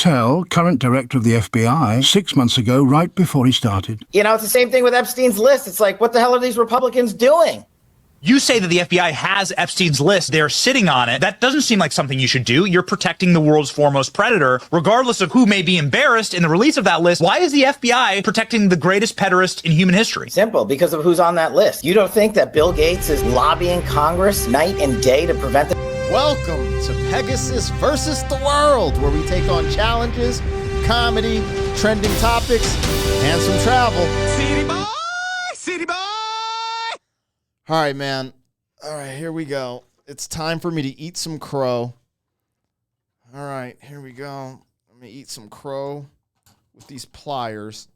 Patel, current director of the FBI, 6 months ago, right before he started. You know, it's the same thing with Epstein's list. It's like, what the hell are these Republicans doing? You say that the FBI has Epstein's list. They're sitting on it. That doesn't seem like something you should do. You're protecting the world's foremost predator, regardless of who may be embarrassed in the release of that list. Why is the FBI protecting the greatest pederast in human history? Simple, because of who's on that list. You don't think that Bill Gates is lobbying Congress night and day to prevent the... Welcome to Pegasus versus the World, where we take on challenges, comedy, trending topics, and some travel. City boy! City boy! All right, man. All right, here we go. It's time for me to eat some crow. All right, here we go. I'm going to eat some crow with these pliers.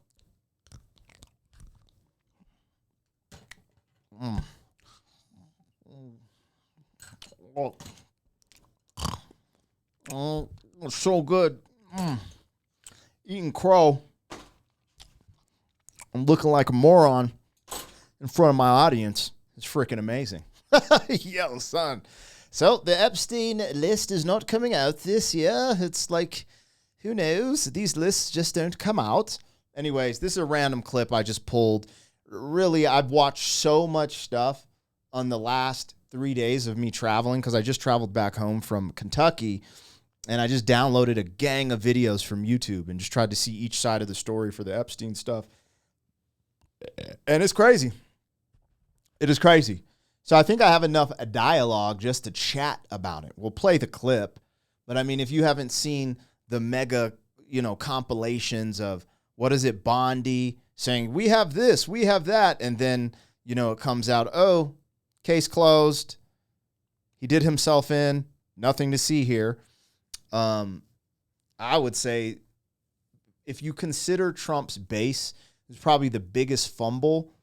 Oh, it's so good. Eating crow. I'm looking like a moron in front of my audience. It's freaking amazing. Yo, son. So the Epstein list is not coming out this year. It's like, who knows? These lists just don't come out. Anyways, this is a random clip I just pulled. Really, I've watched so much stuff on the last 3 days of me traveling because I just traveled back home from Kentucky, and I just downloaded a gang of videos from YouTube and just tried to see each side of the story for the Epstein stuff. And it's crazy. It is crazy. So I think I have enough dialogue just to chat about it. We'll play the clip. But I mean, if you haven't seen the mega, compilations of, what is it, Bondi saying, we have this, we have that. And then, it comes out, oh, case closed. He did himself in. Nothing to see here. I would say if you consider Trump's base, it's probably the biggest fumble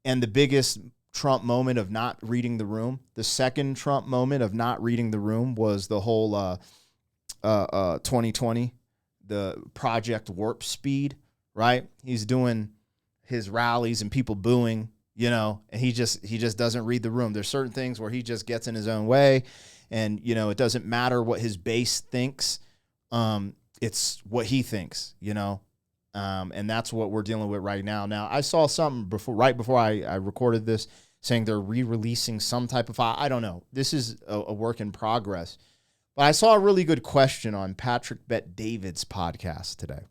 and the biggest Trump moment of not reading the room. The second Trump moment of not reading the room was the whole 2020, the Project Warp Speed, right? He's doing his rallies and people booing, and he just doesn't read the room. There's certain things where he just gets in his own way, and it doesn't matter what his base thinks. It's what he thinks, and that's what we're dealing with right now. Now, I saw something right before I recorded this saying they're re-releasing some type of file. I don't know. This is a work in progress. But I saw a really good question on Patrick Bet-David's podcast today.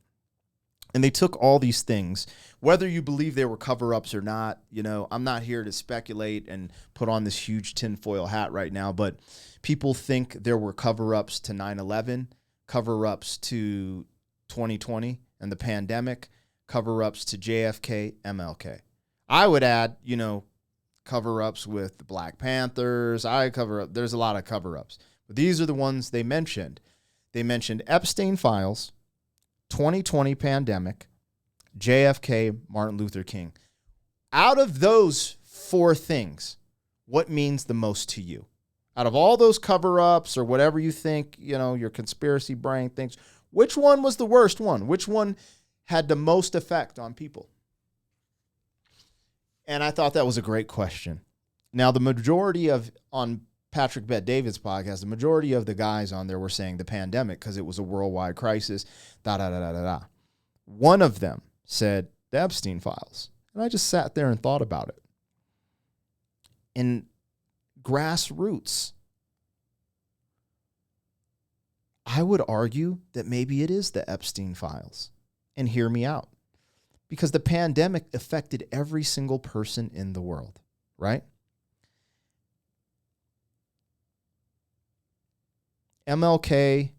And they took all these things, whether you believe they were cover-ups or not. I'm not here to speculate and put on this huge tinfoil hat right now, but people think there were cover-ups to 9/11, cover-ups to 2020 and the pandemic, cover-ups to JFK, MLK. I would add, cover-ups with the Black Panthers. There's a lot of cover-ups. But these are the ones they mentioned. They mentioned Epstein FILES, 2020 pandemic, JFK, Martin Luther King. Out of those four things, what means the most to you? Out of all those cover-ups or whatever you think, your conspiracy brain thinks, which one was the worst one? Which one had the most effect on people? And I thought that was a great question. Now, the majority on Patrick Bet-David's podcast, the majority of the guys on there were saying the pandemic because it was a worldwide crisis, da-da-da-da-da-da. One of them said the Epstein files. And I just sat there and thought about it. In grassroots, I would argue that maybe it is the Epstein files. And hear me out. Because the pandemic affected every single person in the world, right? MLK,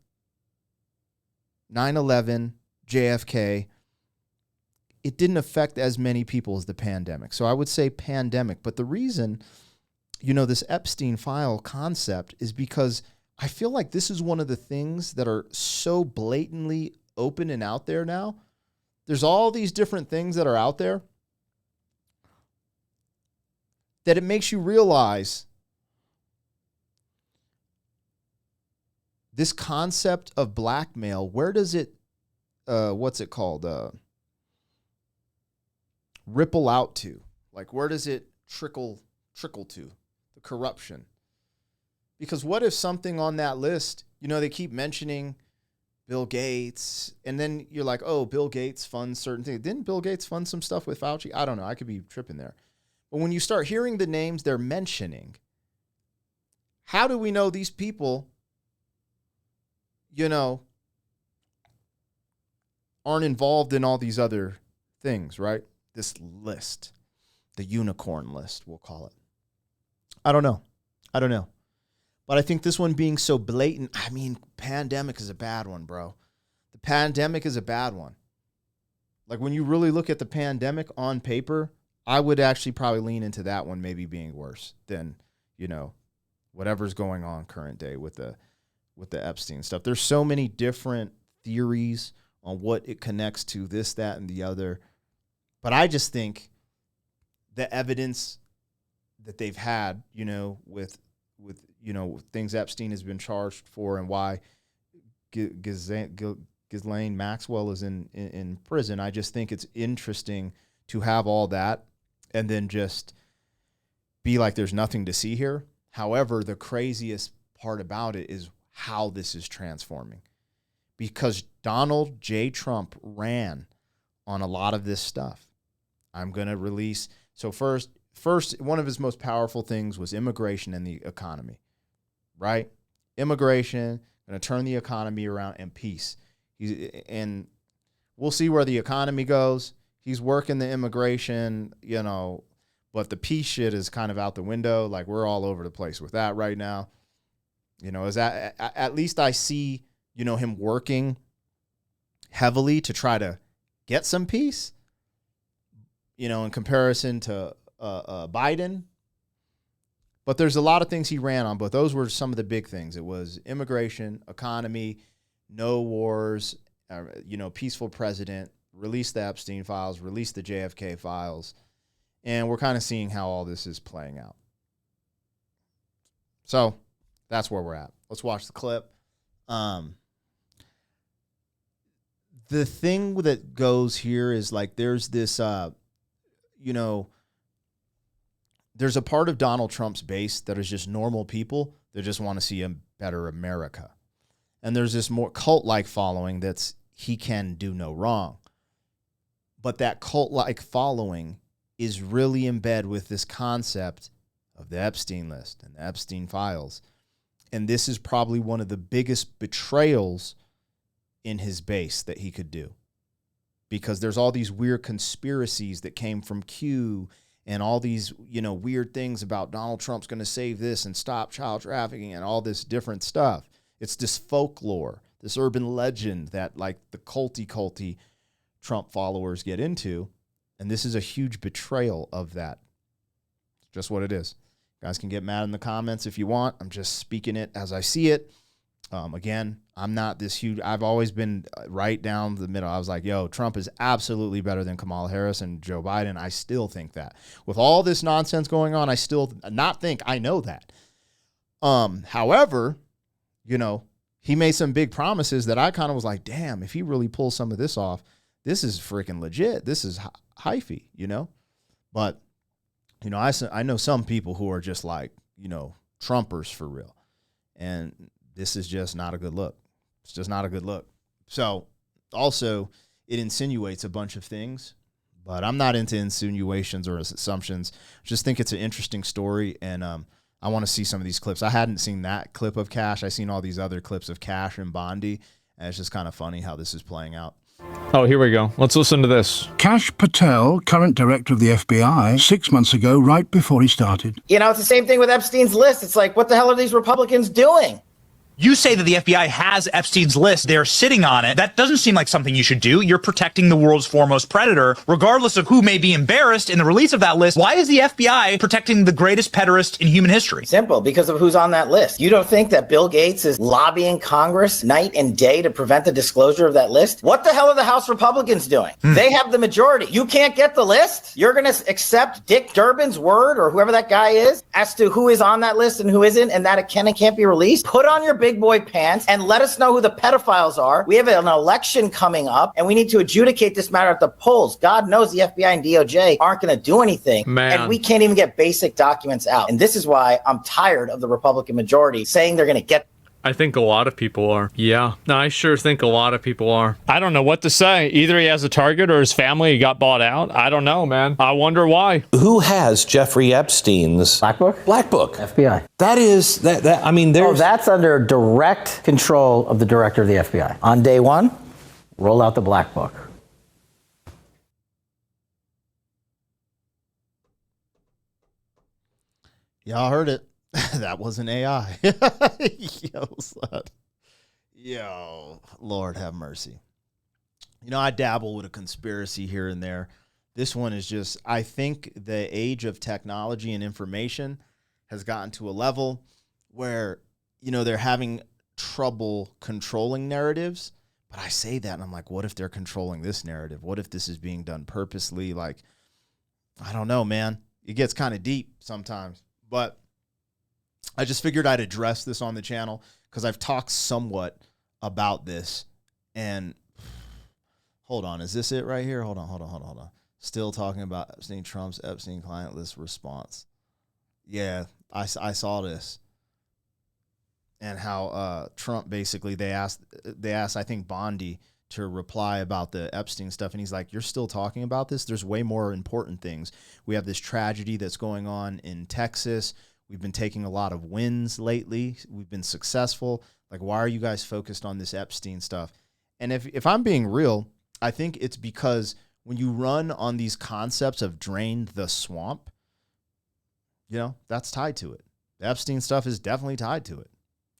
9/11, JFK, it didn't affect as many people as the pandemic. So I would say pandemic. But the reason, this Epstein file concept is because I feel like this is one of the things that are so blatantly open and out there now. There's all these different things that are out there that it makes you realize this concept of blackmail, where does it, ripple out to? Like, where does it trickle to? The corruption. Because what if something on that list, they keep mentioning Bill Gates. And then you're like, oh, Bill Gates funds certain things. Didn't Bill Gates fund some stuff with Fauci? I don't know. I could be tripping there. But when you start hearing the names they're mentioning, how do we know these people, aren't involved in all these other things, right? This list, the unicorn list, we'll call it. I don't know. But I think this one being so blatant, pandemic is a bad one, bro. The pandemic is a bad one. Like when you really look at the pandemic on paper, I would actually probably lean into that one maybe being worse than, whatever's going on current day with the Epstein stuff. There's so many different theories on what it connects to, this, that, and the other. But I just think the evidence that they've had, with things Epstein has been charged for and why Ghislaine Maxwell is in prison. I just think it's interesting to have all that and then just be like there's nothing to see here. However, the craziest part about it is how this is transforming. Because Donald J. Trump ran on a lot of this stuff. I'm going to release. So first, one of his most powerful things was immigration and the economy, right? Immigration, going to turn the economy around, and peace. And we'll see where the economy goes. He's working the immigration, but the peace shit is kind of out the window. Like we're all over the place with that right now. Is that at least I see, him working heavily to try to get some peace, in comparison to Biden. But there's a lot of things he ran on, but those were some of the big things. It was immigration, economy, no wars, peaceful president, release the Epstein files, release the JFK files. And we're kind of seeing how all this is playing out. So that's where we're at. Let's watch the clip. The thing that goes here is like there's this, there's a part of Donald Trump's base that is just normal people that just want to see a better America. And there's this more cult-like following that's he can do no wrong. But that cult-like following is really in bed with this concept of the Epstein list and the Epstein files. And this is probably one of the biggest betrayals in his base that he could do. Because there's all these weird conspiracies that came from Q and all these, weird things about Donald Trump's going to save this and stop child trafficking and all this different stuff. It's this folklore, this urban legend that like the culty Trump followers get into. And this is a huge betrayal of that. It's just what it is. You guys can get mad in the comments if you want. I'm just speaking it as I see it. Again, I'm not this huge. I've always been right down the middle. I was like, Trump is absolutely better than Kamala Harris and Joe Biden. I still think that. With all this nonsense going on, I still not think I know that. However, he made some big promises that I kind of was like, damn, if he really pulls some of this off, this is freaking legit. This is hyphy, But, I know some people who are just like, Trumpers for real. And this is just not a good look. It's just not a good look. So, also, it insinuates a bunch of things, but I'm not into insinuations or assumptions. Just think it's an interesting story, and I want to see some of these clips. I hadn't seen that clip of Cash. I've seen all these other clips of Cash and Bondi, and it's just kind of funny how this is playing out. Oh, here we go. Let's listen to this. Kash Patel, current director of the FBI, 6 months ago, right before he started. It's the same thing with Epstein's list. It's like, what the hell are these Republicans doing? You say that the FBI has Epstein's list. They're sitting on it. That doesn't seem like something you should do. You're protecting the world's foremost predator, regardless of who may be embarrassed in the release of that list. Why is the FBI protecting the greatest pederast in human history? Simple, because of who's on that list. You don't think that Bill Gates is lobbying Congress night and day to prevent the disclosure of that list? What the hell are the House Republicans doing? They have the majority. You can't get the list? You're going to accept Dick Durbin's word or whoever that guy is as to who is on that list and who isn't, and that it can and can't be released? Put on your big boy pants and let us know who the pedophiles are. We have an election coming up and we need to adjudicate this matter at the polls. God knows the FBI and DOJ aren't going to do anything. And we can't even get basic documents out. And this is why I'm tired of the Republican majority saying they're going to get I think a lot of people are. Yeah. No, I sure think a lot of people are. I don't know what to say. Either he has a target or his family got bought out. I don't know, man. I wonder why. Who has Jeffrey Epstein's Black Book? Black Book? FBI. That is that I mean there's That's under direct control of the director of the FBI. On day one, roll out the Black Book. Y'all heard it. That wasn't AI. Yo, son. Yo, Lord have mercy. You know, I dabble with a conspiracy here and there. This one is just, I think the age of technology and information has gotten to a level where, you know, they're having trouble controlling narratives. But I say that and I'm like, what if they're controlling this narrative? What if this is being done purposely? Like, I don't know, man. It gets kind of deep sometimes. But I just figured I'd address this on the channel because I've talked somewhat about this. And hold on, is this it right here? Hold on. Still talking about Epstein, Trump's Epstein client list response. Yeah, I saw this. And how Trump basically, they asked, I think, Bondi to reply about the Epstein stuff. And he's like, you're still talking about this? There's way more important things. We have this tragedy that's going on in Texas. We've been taking a lot of wins lately. We've been successful. Like, why are you guys focused on this Epstein stuff? And if I'm being real, I think it's because when you run on these concepts of drain the swamp, you know, that's tied to it. The Epstein stuff is definitely tied to it.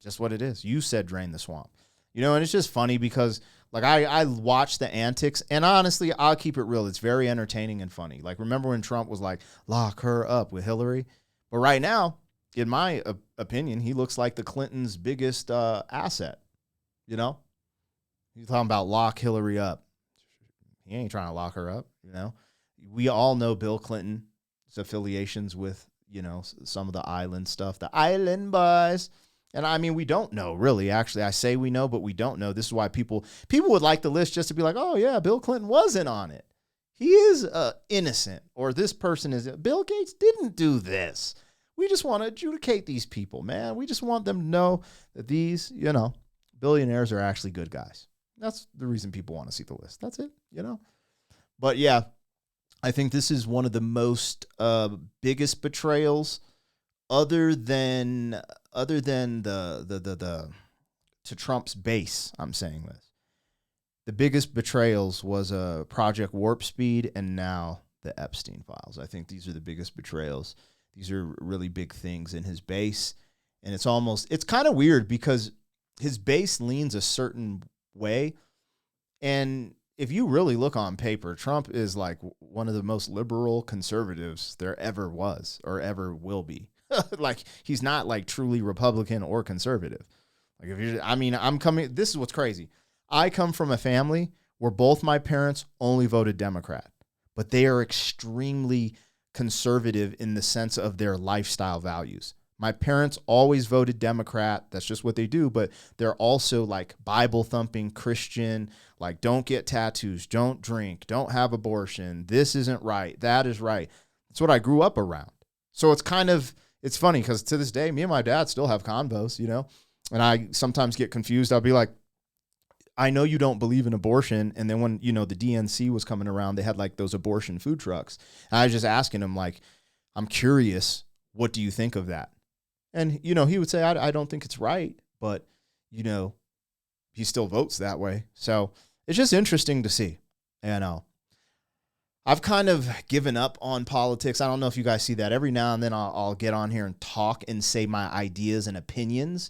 Just what it is. You said drain the swamp. You know, and it's just funny because, like, I watch the antics, and honestly, I'll keep it real. It's very entertaining and funny. Like, remember when Trump was like, lock her up with Hillary? But right now, in my opinion, he looks like the Clintons' biggest asset. You know? He's talking about lock Hillary up. He ain't trying to lock her up, you know? We all know Bill Clinton's affiliations with, you know, some of the island stuff, the island boys. And I mean, we don't know, really. Actually, I say we know, but we don't know. This is why people would like the list just to be like, oh, yeah, Bill Clinton wasn't on it. He is innocent, or this person is. Bill Gates didn't do this. We just want to adjudicate these people, man. We just want them to know that these, you know, billionaires are actually good guys. That's the reason people want to see the list. That's it, you know. But, yeah, I think this is one of the most biggest betrayals other than the to Trump's base. I'm saying this. The biggest betrayals was Project Warp Speed and now the Epstein files. I think these are the biggest betrayals. These are really big things in his base. And it's kind of weird because his base leans a certain way. And if you really look on paper, Trump is like one of the most liberal conservatives there ever was or ever will be. Like, he's not like truly Republican or conservative. Like, this is what's crazy. I come from a family where both my parents only voted Democrat, but they are extremely conservative in the sense of their lifestyle values. My parents always voted Democrat. That's just what they do. But they're also like Bible thumping Christian, like don't get tattoos, don't drink, don't have abortion. This isn't right. That is right. That's what I grew up around. So it's funny because to this day, me and my dad still have convos, you know, and I sometimes get confused. I'll be like, I know you don't believe in abortion. And then when, you know, the DNC was coming around, they had like those abortion food trucks. And I was just asking him, like, I'm curious, what do you think of that? And, you know, he would say, I don't think it's right, but, you know, he still votes that way. So it's just interesting to see. You know, I've kind of given up on politics. I don't know if you guys see that. Every now and then I'll get on here and talk and say my ideas and opinions,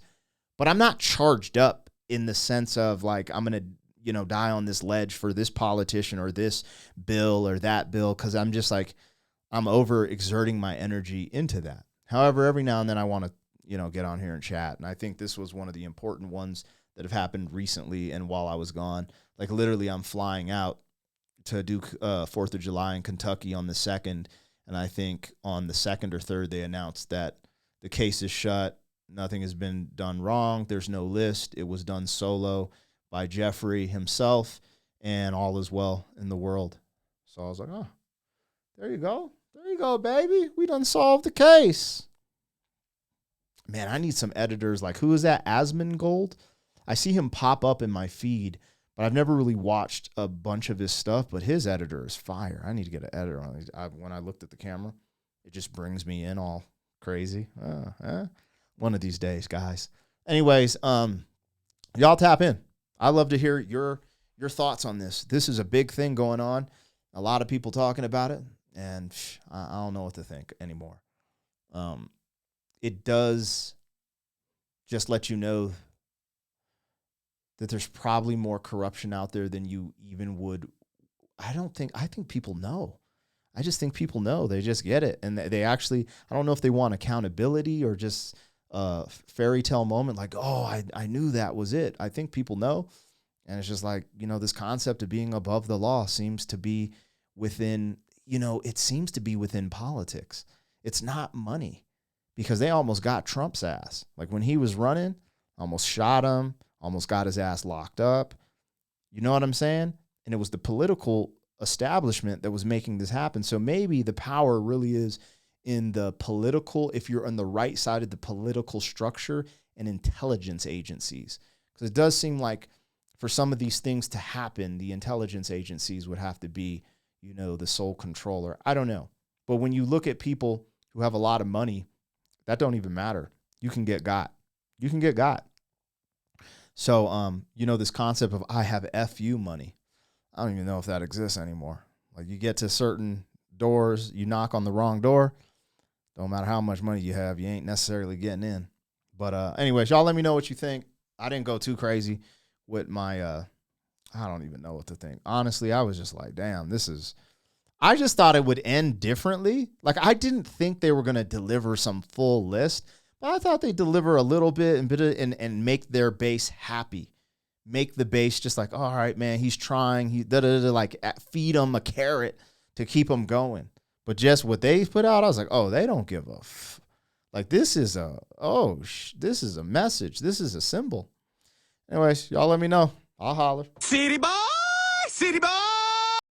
but I'm not charged up in the sense of like, I'm going to, you know, die on this ledge for this politician or this bill or that bill. Cause I'm just like, I'm over exerting my energy into that. However, every now and then I want to, you know, get on here and chat. And I think this was one of the important ones that have happened recently. And while I was gone, like literally I'm flying out to do 4th of July in Kentucky on the 2nd. And I think on the 2nd or 3rd, they announced that the case is shut. Nothing has been done wrong. There's no list. It was done solo by Jeffrey himself, and all is well in the world. So I was like, oh, there you go. There you go, baby. We done solved the case. man, I need some editors. Like, who is that? Asmongold? I see him pop up in my feed, but I've never really watched a bunch of his stuff, but his editor is fire. I need to get an editor on it. When I looked at the camera, it just brings me in all crazy. One of these days, guys. Anyways, y'all tap in. I'd love to hear your thoughts on this. This is a big thing going on. A lot of people talking about it, and I don't know what to think anymore. It does just let you know that there's probably more corruption out there than you even would. I think people know. I just think people know. They just get it. And they actually, I don't know if they want accountability or just a fairy tale moment like, oh, I knew that was it. I think people know. And it's just like, this concept of being above the law seems to be within, it seems to be within politics. It's not money, because they almost got Trump's ass. Like when he was running, almost shot him, almost got his ass locked up. You know what I'm saying? And it was the political establishment that was making this happen. So maybe the power really is in the political, if you're on the right side of the political structure, and intelligence agencies. Because it does seem like for some of these things to happen, the intelligence agencies would have to be, the sole controller. I don't know. But when you look at people who have a lot of money, that don't even matter. You can get got. You can get got. So, this concept of I have FU money, I don't even know if that exists anymore. Like you get to certain doors, you knock on the wrong door. Don't matter how much money you have, you ain't necessarily getting in. But anyways, y'all let me know what you think. I didn't go too crazy with my, I don't even know what to think. Honestly, I was just like, damn, I just thought it would end differently. Like I didn't think they were going to deliver some full list, but I thought they'd deliver a little bit and make their base happy. Make the base just like, all right, man, he's trying. Like feed him a carrot to keep him going. But just what they put out, I was like, oh, they don't give a like this is a message. This is a symbol. Anyways, y'all let me know. I'll holler. City boy, city boy.